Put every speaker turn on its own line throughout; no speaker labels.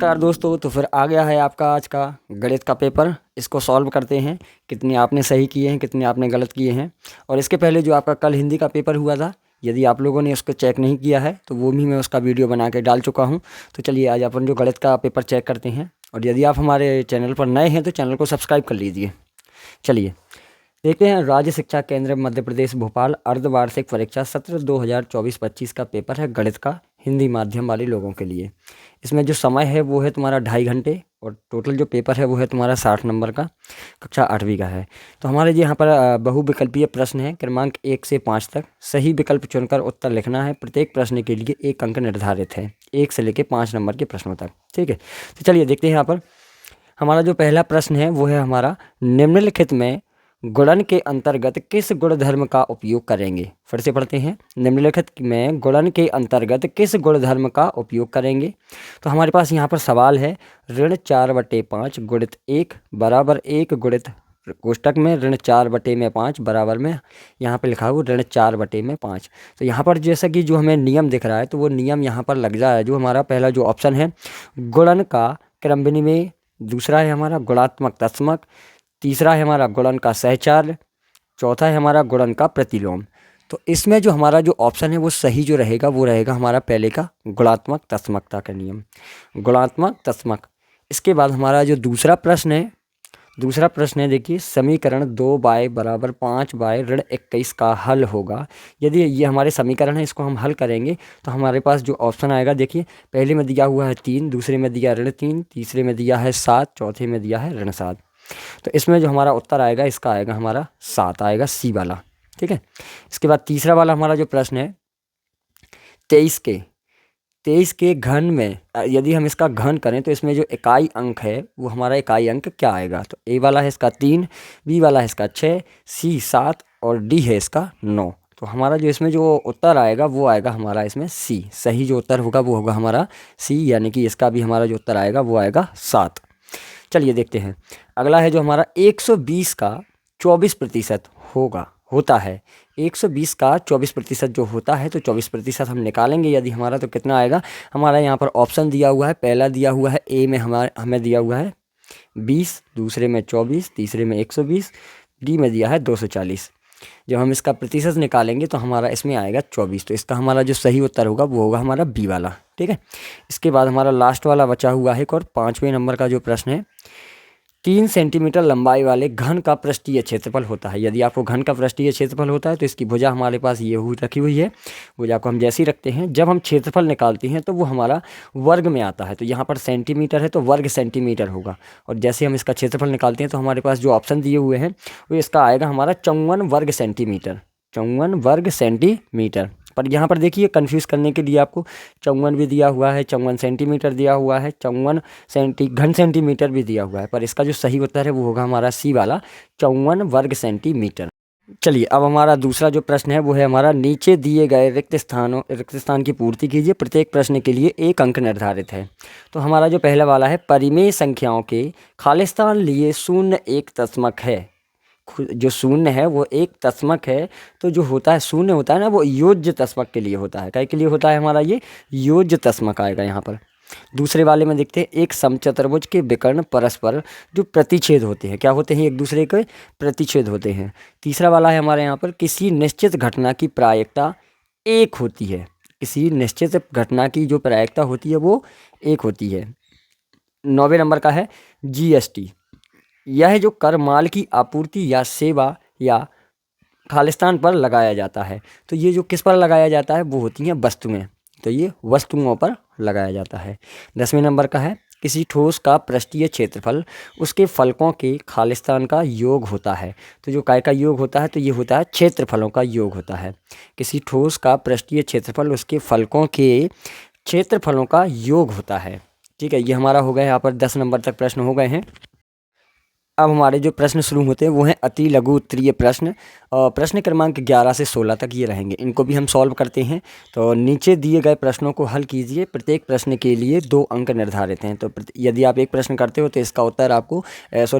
नमस्कार दोस्तों। तो फिर आ गया है आपका आज का गणित का पेपर। इसको सॉल्व करते हैं, कितने आपने सही किए हैं, कितने आपने गलत किए हैं। और इसके पहले जो आपका कल हिंदी का पेपर हुआ था, यदि आप लोगों ने उसको चेक नहीं किया है तो वो भी मैं उसका वीडियो बना के डाल चुका हूँ। तो चलिए आज अपन जो गणित का पेपर चेक करते हैं। और यदि आप हमारे चैनल पर नए हैं तो चैनल को सब्सक्राइब कर लीजिए। चलिए देखते हैं। राज्य शिक्षा केंद्र मध्य प्रदेश भोपाल अर्धवार्षिक परीक्षा सत्र 2024-25 का पेपर है गणित का, हिंदी माध्यम वाले लोगों के लिए। इसमें जो समय है वो है तुम्हारा 2.5 घंटे और टोटल जो पेपर है वो है तुम्हारा 60 नंबर का, कक्षा 8वीं का है। तो हमारे यहाँ पर बहुविकल्पीय प्रश्न है, क्रमांक 1 से 5 तक। सही विकल्प चुनकर उत्तर लिखना है। प्रत्येक प्रश्न के लिए 1 अंक निर्धारित है, 1 से लेकर 5 नंबर के प्रश्नों तक। ठीक है, तो चलिए देखते हैं। यहाँ पर हमारा जो पहला प्रश्न है वो है हमारा, निम्नलिखित में गुणन के अंतर्गत किस गुणधर्म का उपयोग करेंगे। फिर से पढ़ते हैं। निम्नलिखित में गुणन के अंतर्गत किस गुणधर्म का उपयोग करेंगे। तो हमारे पास यहाँ पर सवाल है, ऋण 4/5 गुणित 1 बराबर 1 गुणित कोष्टक में ऋण 4/5 बराबर में यहाँ पर लिखा हुआ ऋण 4/5। तो यहाँ पर जैसा कि जो हमें नियम दिख रहा है तो वो नियम यहाँ पर लग रहा है। जो हमारा पहला जो ऑप्शन है गुणन का क्रम विनिमय, दूसरा है हमारा गुणात्मक तत्समक, तीसरा है हमारा गुणन का सहचार्य, चौथा है हमारा गुणन का प्रतिलोम। तो इसमें जो हमारा जो ऑप्शन है वो सही जो रहेगा वो रहेगा हमारा पहले का गुणात्मक तत्समकता का नियम, गुणात्मक तत्समक। इसके बाद हमारा जो दूसरा प्रश्न है देखिए, समीकरण 2y बराबर 5y ऋण 21 का हल होगा। यदि ये हमारे समीकरण है, इसको हम हल करेंगे तो हमारे पास जो ऑप्शन आएगा देखिए, पहले में दिया हुआ है 3, दूसरे में दिया ऋण 3, तीसरे में दिया है 7, चौथे में दिया है ऋण 7। तो इसमें जो हमारा उत्तर आएगा इसका आएगा हमारा 7 आएगा, सी वाला। ठीक है, इसके बाद तीसरा वाला हमारा जो प्रश्न है 23 के घन में यदि हम इसका घन करें तो इसमें जो इकाई अंक है वो हमारा इकाई अंक क्या आएगा। तो ए वाला है इसका 3, बी वाला है इसका 6, सी 7 और डी है इसका 9। तो हमारा जो इसमें जो उत्तर आएगा वो आएगा हमारा इसमें सी। सही जो उत्तर होगा वो होगा हमारा सी, यानी कि इसका भी हमारा जो उत्तर आएगा वो आएगा 7। चलिए देखते हैं। अगला है जो हमारा 120 का 24% होता है। 120 का 24% जो होता है तो 24% हम निकालेंगे यदि हमारा, तो कितना आएगा हमारा। यहाँ पर ऑप्शन दिया हुआ है, पहला दिया हुआ है ए में हमें दिया हुआ है 20, दूसरे में 24, तीसरे में 120, डी में दिया है 240। जब हम इसका प्रतिशत निकालेंगे तो हमारा इसमें आएगा 24। तो इसका हमारा जो सही उत्तर होगा वो होगा हमारा बी वाला। ठीक है, इसके बाद हमारा लास्ट वाला बचा हुआ है एक और 5वें नंबर का जो प्रश्न है, 3 सेंटीमीटर लंबाई वाले घन का पृष्ठीय क्षेत्रफल होता है। यदि आपको घन का पृष्ठीय क्षेत्रफल होता है तो इसकी भुजा हमारे पास ये रखी हुई है। भुजा को हम जैसे ही रखते हैं, जब हम क्षेत्रफल निकालते हैं तो वो हमारा वर्ग में आता है। तो यहाँ पर सेंटीमीटर है तो वर्ग सेंटीमीटर होगा। और जैसे हम इसका क्षेत्रफल निकालते हैं तो हमारे पास जो ऑप्शन दिए हुए हैं वो इसका आएगा हमारा 54 वर्ग सेंटीमीटर, 54 वर्ग सेंटीमीटर। पर यहाँ पर देखिए कंफ्यूज करने के लिए आपको 54 भी दिया हुआ है, 54 सेंटीमीटर दिया हुआ है, 54 घन सेंटीमीटर भी दिया हुआ है। पर इसका जो सही उत्तर है वो होगा हमारा सी वाला, 54 वर्ग सेंटीमीटर। चलिए अब हमारा दूसरा जो प्रश्न है वो है हमारा, नीचे दिए गए रिक्त स्थान की पूर्ति कीजिए। प्रत्येक प्रश्न के लिए 1 अंक निर्धारित है। तो हमारा जो पहला वाला है, परिमेय संख्याओं के खालिस्तान लिए 0 1 तत्समक है। जो 0 है वो 1 तत्समक है। तो जो होता है 0 होता है ना, वो योज्य तत्समक के लिए होता है। क्या के लिए होता है हमारा, ये योज्य तत्समक आएगा यहाँ पर। दूसरे वाले में देखते हैं, एक समचतुर्भुज के विकर्ण परस्पर जो प्रतिच्छेद होते हैं, क्या होते हैं, एक दूसरे के प्रतिच्छेद होते हैं। तीसरा वाला है हमारे यहाँ पर, किसी निश्चित घटना की प्रायिकता 1 होती है। किसी निश्चित घटना की जो प्रायिकता होती है वो 1 होती है। 9वें नंबर का है GST। यह जो कर माल की आपूर्ति या सेवा या खालिस्तान पर लगाया जाता है। तो ये जो किस पर लगाया जाता है वो होती हैं वस्तुएं। तो ये वस्तुओं पर लगाया जाता है। 10वें नंबर का है, किसी ठोस का पृष्ठीय क्षेत्रफल उसके फलकों के खालिस्तान का योग होता है। तो जो काय का योग होता है तो ये होता है क्षेत्रफलों का योग होता है। किसी ठोस का पृष्ठीय क्षेत्रफल उसके फलकों के क्षेत्रफलों का योग होता है। ठीक है, ये हमारा हो गया। यहाँ पर 10 नंबर तक प्रश्न हो गए हैं। अब हमारे जो प्रश्न शुरू होते हैं वो हैं अति लघु उत्तरीय प्रश्न। प्रश्न क्रमांक 11 से 16 तक ये रहेंगे, इनको भी हम सॉल्व करते हैं। तो नीचे दिए गए प्रश्नों को हल कीजिए। प्रत्येक प्रश्न के लिए 2 अंक निर्धारित हैं। तो यदि आप एक प्रश्न करते हो तो इसका उत्तर आपको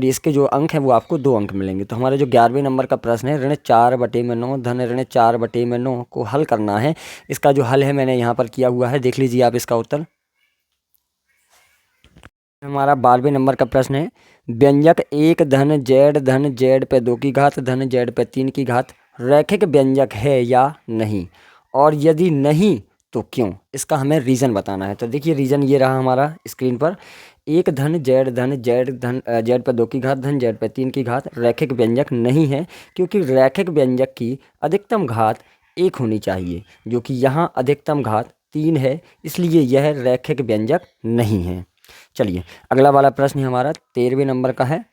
इसके जो अंक हैं वो आपको 2 अंक मिलेंगे। तो हमारे जो 11वें नंबर का प्रश्न है, ऋण 4/9 धन ऋण 4/9 को हल करना है। इसका जो हल है मैंने यहाँ पर किया हुआ है, देख लीजिए आप इसका उत्तर। हमारा 12वें नंबर का प्रश्न है, व्यंजक एक धन जेड पे 2 की घात धन जेड पे 3 की घात रैखिक व्यंजक है या नहीं, और यदि नहीं तो क्यों? इसका हमें रीज़न बताना है। तो देखिए रीज़न ये रहा हमारा स्क्रीन पर, एक धन जेड पे 2 की घात धन जेड पे 3 की घात रैखिक व्यंजक नहीं है, क्योंकि रैखिक व्यंजक की अधिकतम घात 1 होनी चाहिए, जो कि यहाँ अधिकतम घात 3 है, इसलिए यह रैखिक व्यंजक नहीं है। चलिए अगला वाला प्रश्न हमारा 13वें नंबर का है,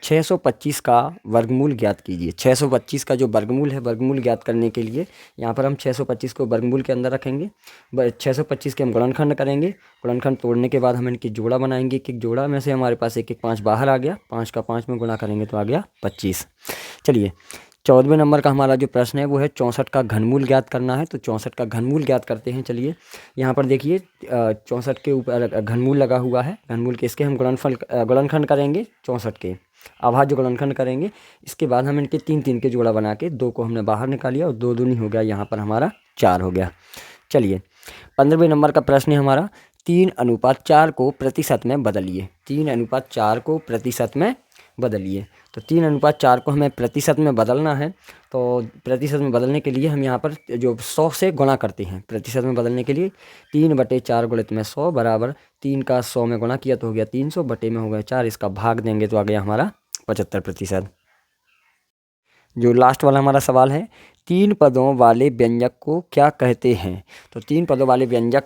625 का वर्गमूल ज्ञात कीजिए। 625 का जो वर्गमूल है, वर्गमूल ज्ञात करने के लिए यहाँ पर हम 625 को वर्गमूल के अंदर रखेंगे, 625 के हम गुणनखंड करेंगे, गुणनखंड तोड़ने के बाद हम इनकी जोड़ा बनाएंगे, एक एक जोड़ा में से हमारे पास एक एक 5 बाहर आ गया, 5 का 5 में गुणा करेंगे तो आ गया 25। चलिए 14वें नंबर का हमारा जो प्रश्न है वो है 64 का घनमूल ज्ञात करना है। तो 64 का घनमूल ज्ञात करते हैं। चलिए यहाँ पर देखिए 64 के ऊपर घनमूल लगा हुआ है, घनमूल के इसके हम गुणनखंड करेंगे, 64 के अभाज्य गुणनखंड करेंगे। इसके बाद हम इनके 3 के जोड़ा बना के 2 को हमने बाहर निकाल लिया और 2 दूनी हो गया, यहाँ पर हमारा 4 हो गया। चलिए 15वें नंबर का प्रश्न है हमारा, 3:4 को प्रतिशत में बदलिए। 3:4 को प्रतिशत में बदलिए। तो 3:4 को हमें प्रतिशत में बदलना है, तो प्रतिशत में बदलने के लिए हम यहाँ पर जो 100 से गुणा करते हैं, प्रतिशत में बदलने के लिए 3/4 गुणित में 100 बराबर 3 का 100 में गुणा किया तो हो गया 300, बटे में हो गया 4, इसका भाग देंगे तो आ गया हमारा 75%। जो लास्ट वाला हमारा सवाल है, 3 पदों वाले व्यंजक को क्या कहते हैं? तो 3 पदों वाले व्यंजक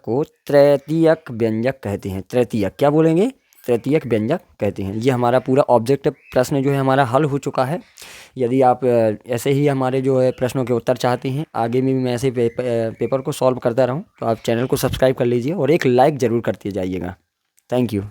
को तृतीयक व्यंजक कहते हैं। तृतीयक क्या बोलेंगे? तृतीयक व्यंजक कहते हैं। ये हमारा पूरा ऑब्जेक्टिव प्रश्न जो है हमारा हल हो चुका है। यदि आप ऐसे ही हमारे जो है प्रश्नों के उत्तर चाहते हैं, आगे में भी मैं ऐसे पेपर को सॉल्व करता रहूं, तो आप चैनल को सब्सक्राइब कर लीजिए और एक लाइक ज़रूर करते जाइएगा। Thank you.